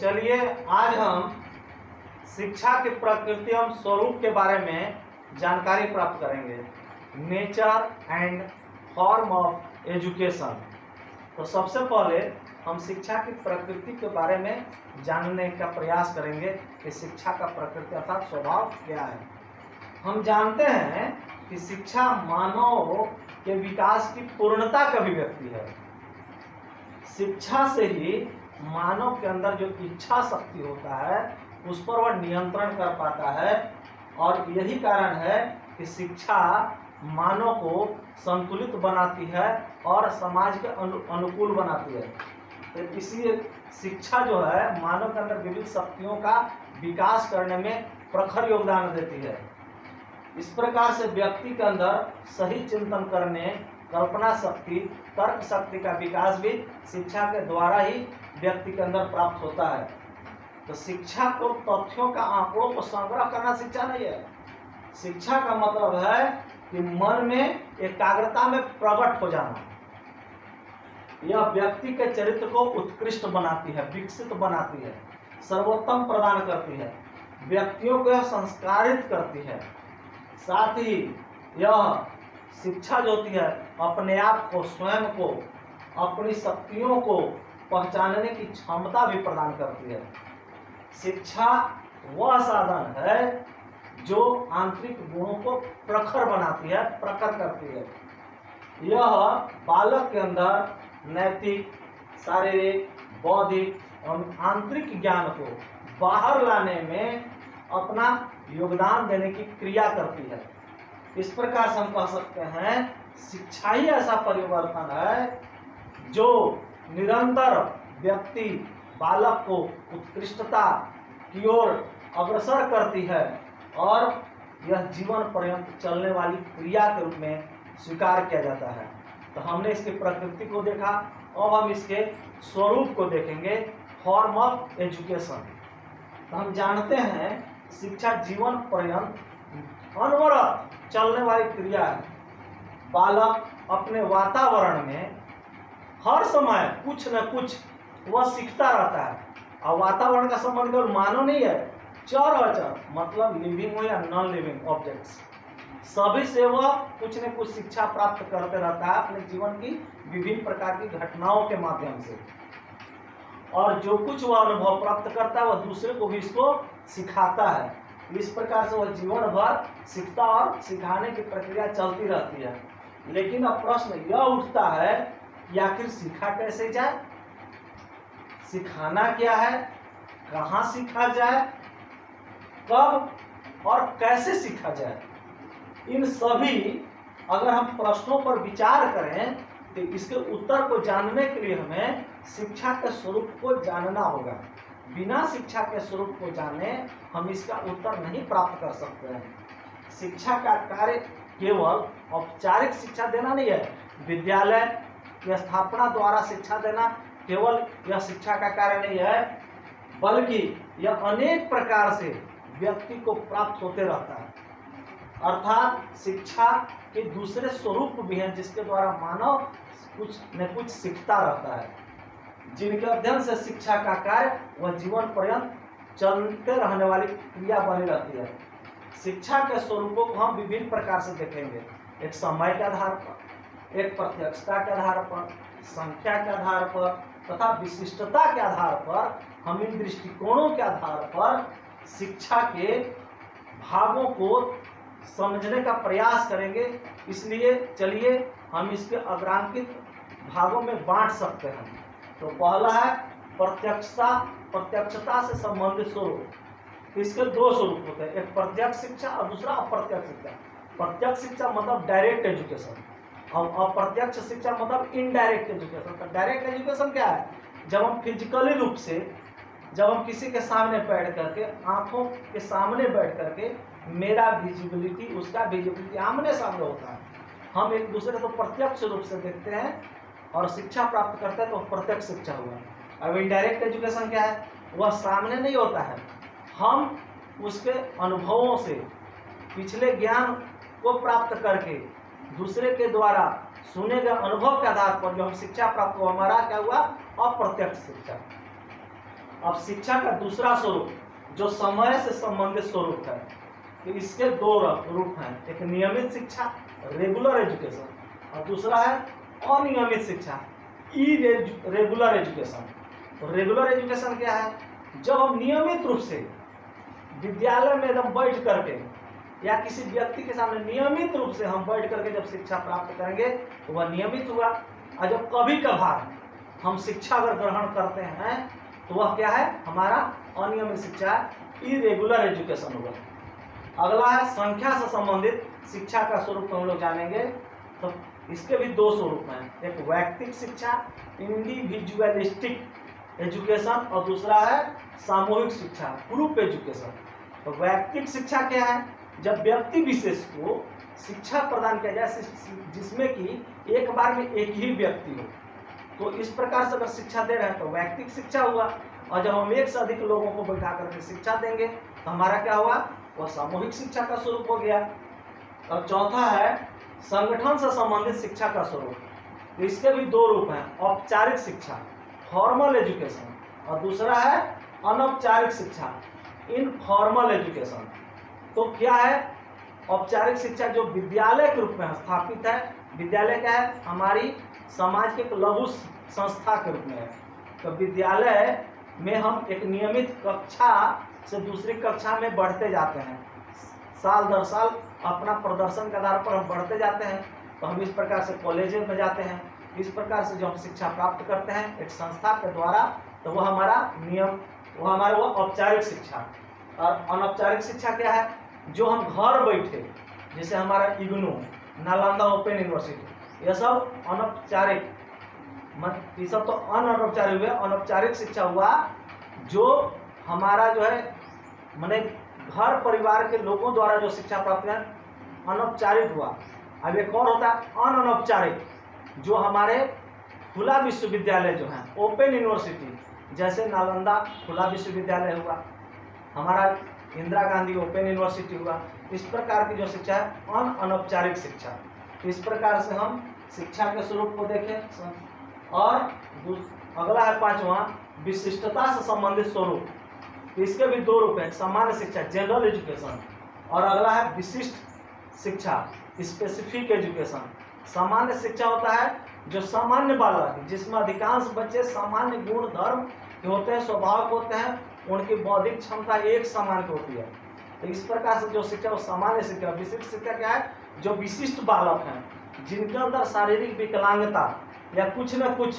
चलिए आज हम शिक्षा की प्रकृति एवं स्वरूप के बारे में जानकारी प्राप्त करेंगे। Nature and form of education. तो सबसे पहले हम शिक्षा की प्रकृति के बारे में जानने का प्रयास करेंगे कि शिक्षा का प्रकृति अर्थात स्वभाव क्या है। हम जानते हैं कि शिक्षा मानव के विकास की पूर्णता का अभिव्यक्ति है। शिक्षा से ही मानव के अंदर जो इच्छा शक्ति होता है उस पर वह नियंत्रण कर पाता है, और यही कारण है कि शिक्षा मानव को संतुलित बनाती है और समाज के अनुकूल बनाती है। तो इसलिए शिक्षा जो है मानव के अंदर विविध शक्तियों का विकास करने में प्रखर योगदान देती है। इस प्रकार से व्यक्ति के अंदर सही चिंतन करने, कल्पना शक्ति, तर्क शक्ति का विकास भी शिक्षा के द्वारा ही व्यक्ति के अंदर प्राप्त होता है। तो शिक्षा को तथ्यों का आंकड़ों को संग्रह करना शिक्षा नहीं है। शिक्षा का मतलब है कि मन में एकाग्रता में प्रकट हो जाना। यह व्यक्ति के चरित्र को उत्कृष्ट बनाती है, विकसित बनाती है, सर्वोत्तम प्रदान करती है, व्यक्तियों को संस्कारित करती है। साथ ही यह शिक्षा जो होती है अपने आप को, स्वयं को, अपनी शक्तियों को पहचानने की क्षमता भी प्रदान करती है। शिक्षा वह साधन है जो आंतरिक गुणों को प्रखर बनाती है, प्रखर करती है। यह बालक के अंदर नैतिक, शारीरिक, बौद्धिक और आंतरिक ज्ञान को बाहर लाने में अपना योगदान देने की क्रिया करती है। इस प्रकार से हम कह सकते हैं शिक्षा ही ऐसा परिवर्तन है जो निरंतर व्यक्ति बालक को उत्कृष्टता की ओर अग्रसर करती है और यह जीवन पर्यंत चलने वाली क्रिया के रूप में स्वीकार किया जाता है। तो हमने इसकी प्रकृति को देखा, अब हम इसके स्वरूप को देखेंगे, फॉर्म ऑफ एजुकेशन। तो हम जानते हैं शिक्षा जीवन पर्यंत अनवरत चलने वाली क्रिया है। बालक अपने वातावरण में हर समय कुछ न कुछ वह सीखता रहता है, और वातावरण का संबंध केवल मानव नहीं है, चर अचर मतलब लिविंग हो या नॉन लिविंग ऑब्जेक्ट्स, सभी से वह कुछ न कुछ शिक्षा प्राप्त करते रहता है अपने जीवन की विभिन्न प्रकार की घटनाओं के माध्यम से। और जो कुछ वह अनुभव प्राप्त करता है वह दूसरे को भी इसको सिखाता है। इस प्रकार से वह जीवन भर सीखता और सिखाने की प्रक्रिया चलती रहती है। लेकिन अब प्रश्न यह उठता है कि आखिर सीखा कैसे जाए, सिखाना क्या है, कहाँ सीखा जाए, कब और कैसे सीखा जाए। इन सभी अगर हम प्रश्नों पर विचार करें तो इसके उत्तर को जानने के लिए हमें शिक्षा के स्वरूप को जानना होगा। बिना शिक्षा के स्वरूप को जाने हम इसका उत्तर नहीं प्राप्त कर सकते हैं। शिक्षा का कार्य केवल औपचारिक शिक्षा देना नहीं है। विद्यालय की स्थापना द्वारा शिक्षा देना केवल यह शिक्षा का कार्य नहीं है, बल्कि यह अनेक प्रकार से व्यक्ति को प्राप्त होते रहता है। अर्थात शिक्षा के दूसरे स्वरूप भी हैं जिसके द्वारा मानव कुछ न कुछ सीखता रहता है, जिनके अध्ययन से शिक्षा का कार्य वह जीवन पर्यंत चलते रहने वाली क्रिया बनी रहती है। शिक्षा के स्वरूपों को हम विभिन्न प्रकार से देखेंगे, एक समय के आधार पर, एक प्रत्यक्षता के आधार पर, संख्या के आधार पर तथा विशिष्टता के आधार पर। हम इन दृष्टिकोणों के आधार पर शिक्षा के भागों को समझने का प्रयास करेंगे। इसलिए चलिए हम इसके अग्रांकित भागों में बांट सकते हैं। तो पहला है प्रत्यक्षता से संबंधित स्वरूप। इसके दो स्वरूप होते हैं, एक प्रत्यक्ष शिक्षा और दूसरा अप्रत्यक्ष शिक्षा। प्रत्यक्ष शिक्षा मतलब डायरेक्ट एजुकेशन, और अप्रत्यक्ष शिक्षा मतलब इनडायरेक्ट एजुकेशन। तो डायरेक्ट एजुकेशन क्या है? जब हम फिजिकली रूप से, जब हम किसी के सामने बैठ करके, आंखों के सामने बैठ करके मेरा विजिबिलिटी उसका विजिबिलिटी आमने सामने होता है, हम एक दूसरे को प्रत्यक्ष रूप से देखते हैं और शिक्षा प्राप्त करते हैं, तो प्रत्यक्ष शिक्षा हुआ। अब इनडायरेक्ट एजुकेशन क्या है? वह सामने नहीं होता है, हम उसके अनुभवों से, पिछले ज्ञान को प्राप्त करके दूसरे के द्वारा सुने गए अनुभव के आधार पर जो हम शिक्षा प्राप्त हुआ, हमारा क्या हुआ? अप्रत्यक्ष शिक्षा। अब शिक्षा का दूसरा स्वरूप जो समय से संबंधित स्वरूप है, तो इसके दो रूप हैं, एक नियमित शिक्षा रेगुलर एजुकेशन और दूसरा है अनियमित शिक्षा इरेगुलर एजुकेशन। तो रेगुलर एजुकेशन क्या है? जब हम नियमित रूप से विद्यालय में एकदम बैठ करके या किसी व्यक्ति के सामने नियमित रूप से हम बैठ करके जब शिक्षा प्राप्त करेंगे तो वह नियमित हुआ। और जब कभी कभार हम शिक्षा अगर ग्रहण करते हैं तो वह क्या है? हमारा अनियमित शिक्षा इरेगुलर एजुकेशन होगा। अगला है संख्या से संबंधित शिक्षा का स्वरूप हम लोग जानेंगे। तो इसके भी दो स्वरूप हैं, एक वैयक्तिक शिक्षा इंडिविजुअलिस्टिक एजुकेशन और दूसरा है सामूहिक शिक्षा ग्रुप एजुकेशन। तो वैयक्तिक शिक्षा क्या है? जब व्यक्ति विशेष को शिक्षा प्रदान किया जाए जिसमें कि एक बार में एक ही व्यक्ति हो, तो इस प्रकार से अगर शिक्षा दे रहे हैं तो वैयक्तिक शिक्षा हुआ। और जब हम एक से अधिक लोगों को बैठा करके शिक्षा देंगे तो हमारा क्या हुआ? वह सामूहिक शिक्षा का स्वरूप हो गया। और चौथा है संगठन से संबंधित शिक्षा का स्वरूप। तो इसके भी दो रूप हैं, औपचारिक शिक्षा फॉर्मल एजुकेशन और दूसरा है अनौपचारिक शिक्षा इनफॉर्मल एजुकेशन। तो क्या है? औपचारिक शिक्षा जो विद्यालय के रूप में स्थापित है। विद्यालय क्या है? हमारी समाज के एक लघु संस्था के रूप में है। तो विद्यालय में हम एक नियमित कक्षा से दूसरी कक्षा में बढ़ते जाते हैं, साल दर साल अपना प्रदर्शन के आधार पर हम बढ़ते जाते हैं। तो हम इस प्रकार से कॉलेज में जाते हैं। इस प्रकार से जो हम शिक्षा प्राप्त करते हैं एक संस्था के द्वारा, तो वह हमारा नियम वह हमारा वो औपचारिक शिक्षा। और अनौपचारिक शिक्षा क्या है? जो हम घर बैठे, जैसे हमारा इग्नू, नालंदा ओपन यूनिवर्सिटी, यह सब अनौपचारिक, ये सब तो अनौपचारिक हुए। अनौपचारिक शिक्षा हुआ जो हमारा जो है माने घर परिवार के लोगों द्वारा जो शिक्षा प्राप्त है अनौपचारिक हुआ। अब एक और होता है अनौपचारिक, जो हमारे खुला विश्वविद्यालय जो हैं ओपन यूनिवर्सिटी, जैसे नालंदा खुला विश्वविद्यालय हुआ, हमारा इंदिरा गांधी ओपन यूनिवर्सिटी हुआ। इस प्रकार की जो शिक्षा है अनौपचारिक शिक्षा। इस प्रकार से हम शिक्षा के स्वरूप को देखें। और अगला है पांचवा विशिष्टता से संबंधित स्वरूप। इसके भी दो रूप हैं, सामान्य शिक्षा जनरल एजुकेशन और अगला है विशिष्ट शिक्षा स्पेसिफिक एजुकेशन। सामान्य शिक्षा होता है जो सामान्य बालक, जिसमें अधिकांश बच्चे सामान्य गुण धर्म के होते हैं, स्वभाव के होते हैं, उनकी बौद्धिक क्षमता एक समान की होती है। तो इस प्रकार से जो शिक्षा वो सामान्य शिक्षा। विशिष्ट शिक्षा क्या है? जो विशिष्ट बालक हैं, जिनके अंदर शारीरिक विकलांगता या कुछ न कुछ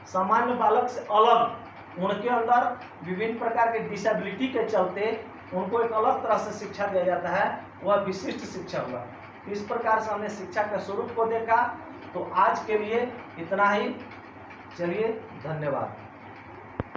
सामान्य बालक से अलग, उनके अंदर विभिन्न प्रकार के डिसेबिलिटी के चलते उनको एक अलग तरह से शिक्षा दिया जाता है, वह विशिष्ट शिक्षा हुआ। इस प्रकार से हमने शिक्षा के स्वरूप को देखा। तो आज के लिए इतना ही। चलिए, धन्यवाद।